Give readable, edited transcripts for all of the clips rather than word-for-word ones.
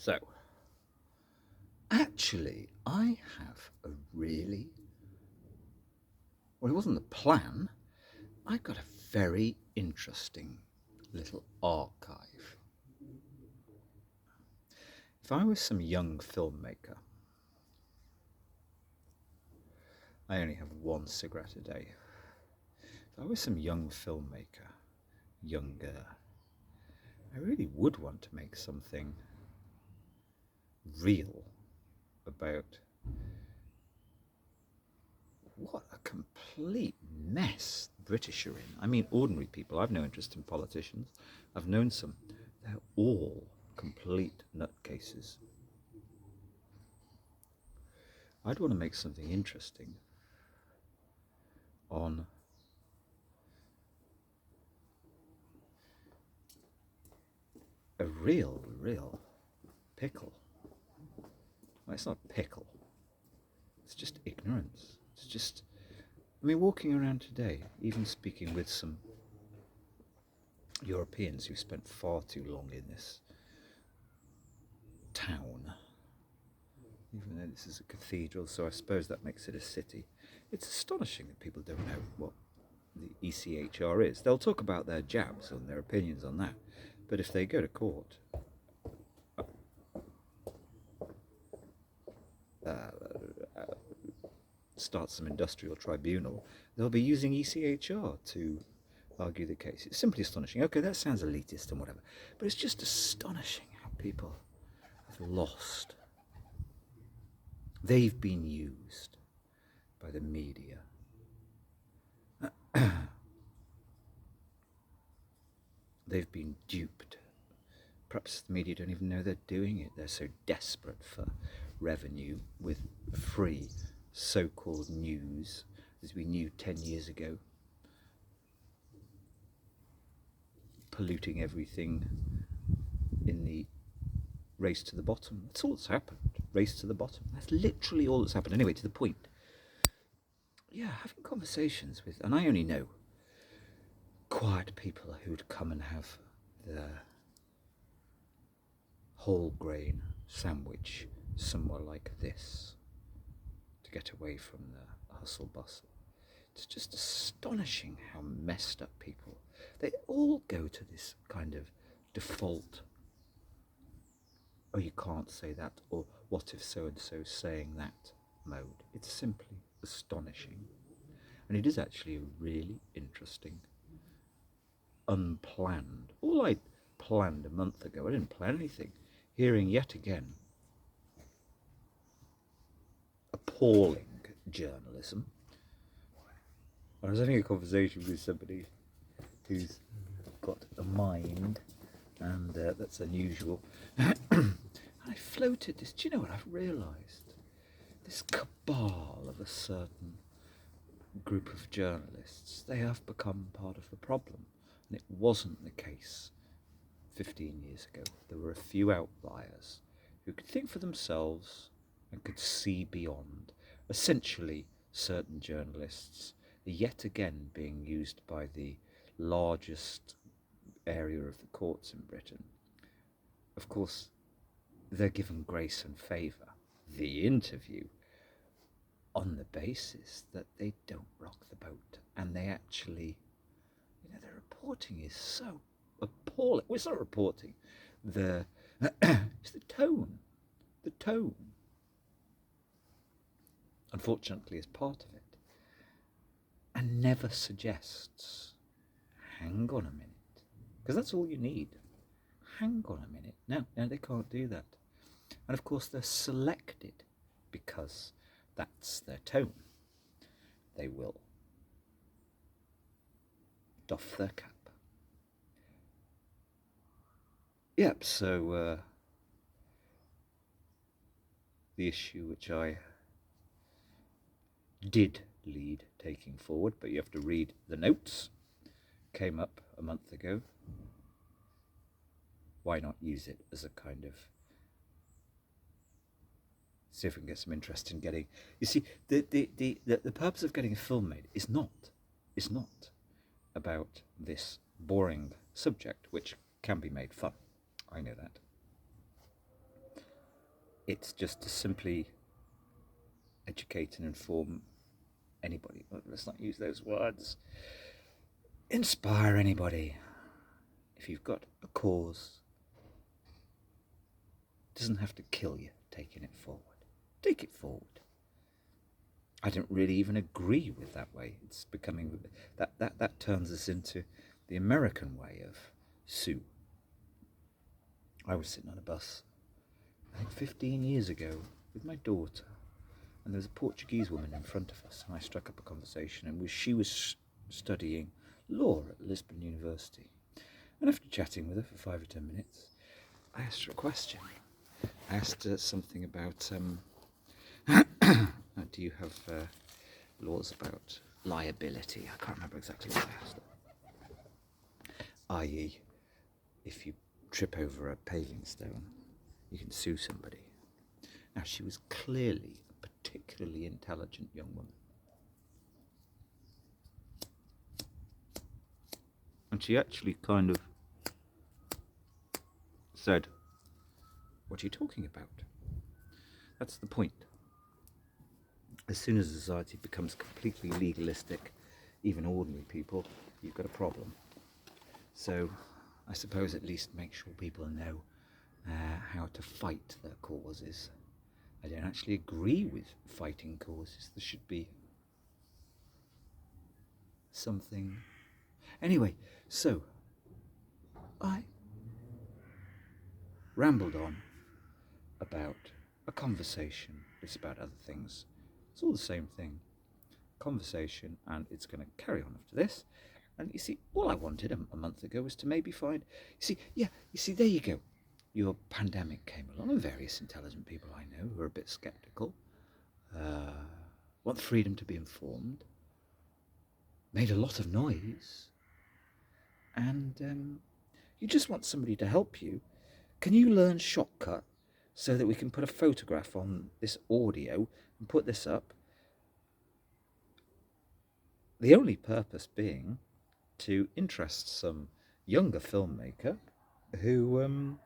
So, actually, I have a really, well, it wasn't the plan. I've got a very interesting little archive. If I was some young filmmaker, I only have one cigarette a day. If I was some young filmmaker, younger, I really would want to make something real about what a complete mess the British are in. I mean, ordinary people. I've no interest in politicians. I've known some. They're all complete nutcases. I'd want to make something interesting on a real pickle. Well, it's not pickle. It's just ignorance. It's just, I mean, walking around today, even speaking with some Europeans who spent far too long in this town, even though this is a cathedral, so I suppose that makes it a city. It's astonishing that people don't know what the ECHR is. They'll talk about their jabs and their opinions on that, but if they go to court, start some industrial tribunal, they'll be using ECHR to argue the case. It's simply astonishing. Okay, that sounds elitist and whatever, but it's just astonishing how people have lost. They've been used by the media. They've been duped. Perhaps the media don't even know they're doing it. They're so desperate for revenue with free so-called news, as we knew 10 years ago, polluting everything in the race to the bottom. That's all that's happened. Race to the bottom. That's literally all that's happened. Anyway, to the point. Yeah, having conversations with, and I only know quiet people who'd come and have their whole grain sandwich somewhere like this to get away from the hustle bustle. It's just astonishing how messed up people, they all go to this kind of default, oh, you can't say that, or what if so and so saying that mode. It's simply astonishing. And it is actually really interesting, unplanned. All I planned a month ago, I didn't plan anything. Hearing yet again appalling journalism. I was having a conversation with somebody who's got a mind, and that's unusual. I floated this. Do you know what I've realised? This cabal of a certain group of journalists, they have become part of the problem. And it wasn't the case 15 years ago. There were a few outliers who could think for themselves and could see beyond. Essentially, certain journalists are yet again being used by the largest area of the courts in Britain. Of course, they're given grace and favour, the interview, on the basis that they don't rock the boat, and they actually, you know, their reporting is so appalling. Well, it's not reporting, it's the tone. The tone, unfortunately, is part of it, and never suggests, hang on a minute, because that's all you need. Hang on a minute. No, they can't do that. And of course, they're selected because that's their tone. They will doff their cap. Yep, so the issue which I did lead taking forward, but you have to read the notes, came up a month ago. Why not use it as a kind of, see if we can get some interest in getting, you see, the purpose of getting a film made is not about this boring subject, which can be made fun. I know that. It's just to simply educate and inform anybody. Let's not use those words. Inspire anybody. If you've got a cause, it doesn't have to kill you taking it forward. Take it forward. I don't really even agree with that way. It's becoming that turns us into the American way of sue. I was sitting on a bus, I think 15 years ago, with my daughter, and there was a Portuguese woman in front of us, and I struck up a conversation, and she was studying law at Lisbon University. And after chatting with her for 5 or 10 minutes, I asked her a question. I asked her something about, do you have laws about liability? I can't remember exactly what I asked her. I.e., if you trip over a paving stone, you can sue somebody. Now, she was clearly a particularly intelligent young woman. And she actually kind of said, "What are you talking about?" That's the point. As soon as society becomes completely legalistic, even ordinary people, you've got a problem. So I suppose at least make sure people know how to fight their causes. I don't actually agree with fighting causes. There should be something. Anyway, so I rambled on about a conversation. It's about other things. It's all the same thing. Conversation, and it's going to carry on after this. And you see, all I wanted a month ago was to maybe find, you see, there you go. Your pandemic came along, and various intelligent people I know who are a bit sceptical, want freedom to be informed, made a lot of noise, and you just want somebody to help you. Can you learn Shotcut so that we can put a photograph on this audio and put this up? The only purpose being to interest some younger filmmaker who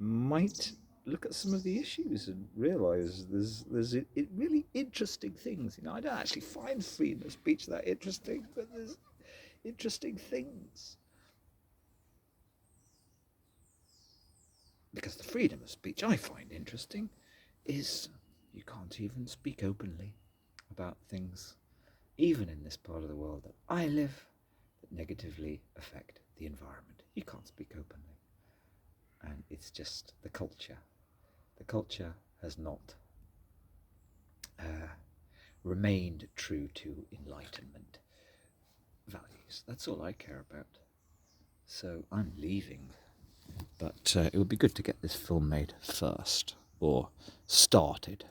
might look at some of the issues and realise there's really interesting things. You know, I don't actually find freedom of speech that interesting, but there's interesting things. Because the freedom of speech I find interesting is you can't even speak openly about things, even in this part of the world that I live, that negatively affect the environment. You can't speak openly. And it's just the culture. The culture has not remained true to Enlightenment values. That's all I care about. So I'm leaving. But it would be good to get this film made first, or started.